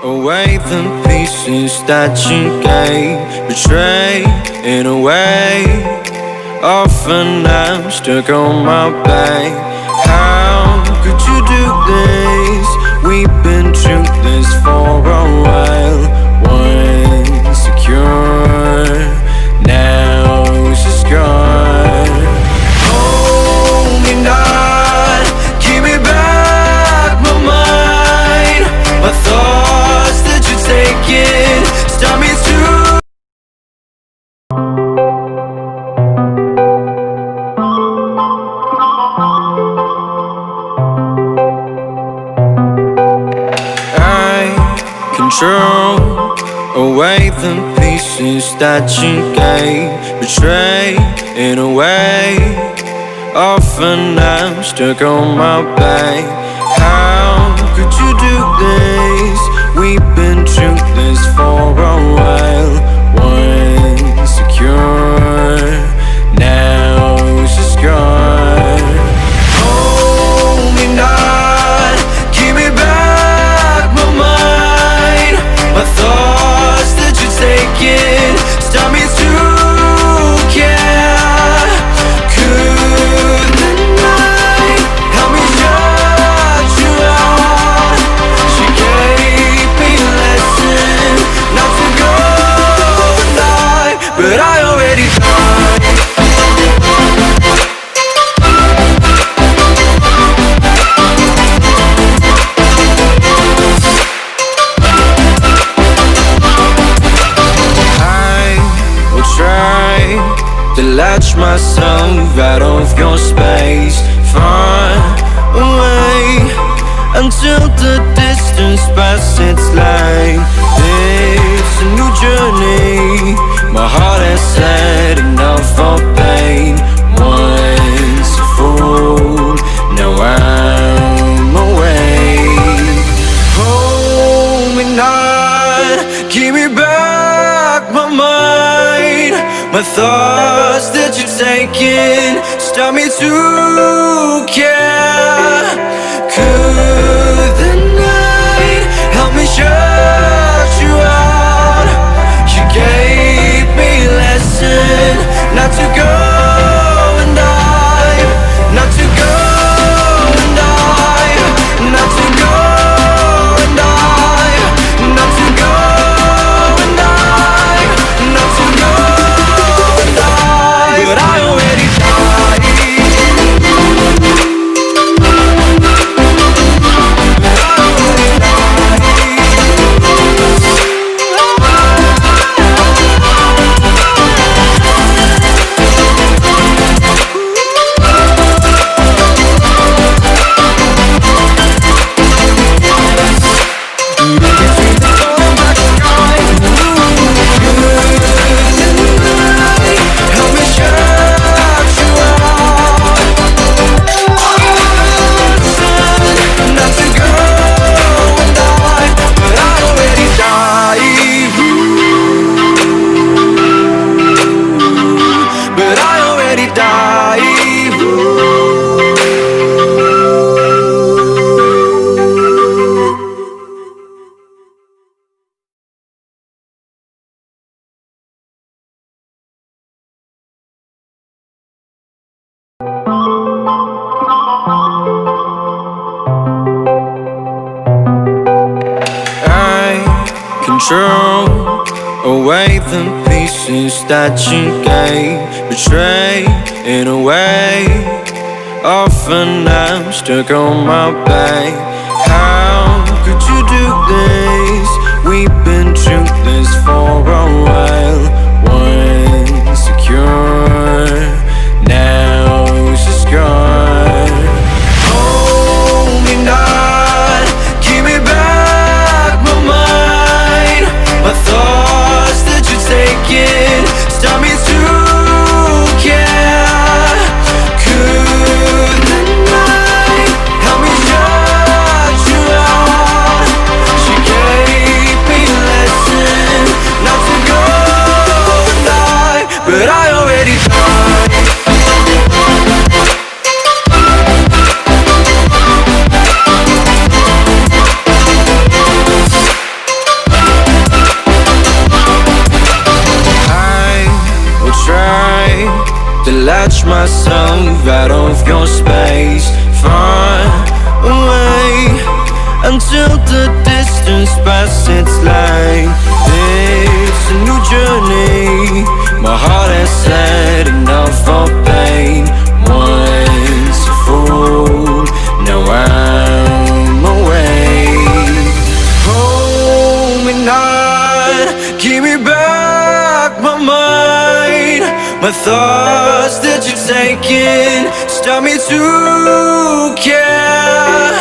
away the pieces that you gave. Betray in a way. Often I'm stuck on my back. How could you do this? We've been through this for a while. Once secure, now she's gone. Hold me not, give me back my mind. My thoughts that you're taking, stop me through. Control away the pieces that you gave. Betray in a way. Often I'm stuck on my back. How could you do this? We've been through this for a while. Once secure, now she's gone. Hold me not, give me back my mind. My thoughts that you're taking, stop me through, yeah. Could the night help me shut you out? She gave me a lesson not to go and die, but I already died. To latch myself out of your space, far away, until the distance passes. It's like it's a new journey. My heart has had enough of pain. Once a fool, now I'm away. Hold me not, give me back my mind. My thoughts that you're taking, stop me too, yeah. Could the night help me shut you out? You gave me a lesson not to go and die, not to go and die, not to go and die, not to go and die, not to go. But I already died. Control away the pieces that you gave. Betray in a way. Often I'm stuck on my back. How could you do this? We've been through this for a while. Once secure, now she's gone. Hold me not, give me back my mind. My thoughts that you're taking, stop me through, yeah. Could the night help me shut you out? She gave me a lesson not to go and die. myself out of your space, far away, until the distance passes. It's like it's a new journey. My heart has had enough of pain. Once a fool, now I'm away. Hold me not, give me back my mind. My thoughts that you're taking stop me to care.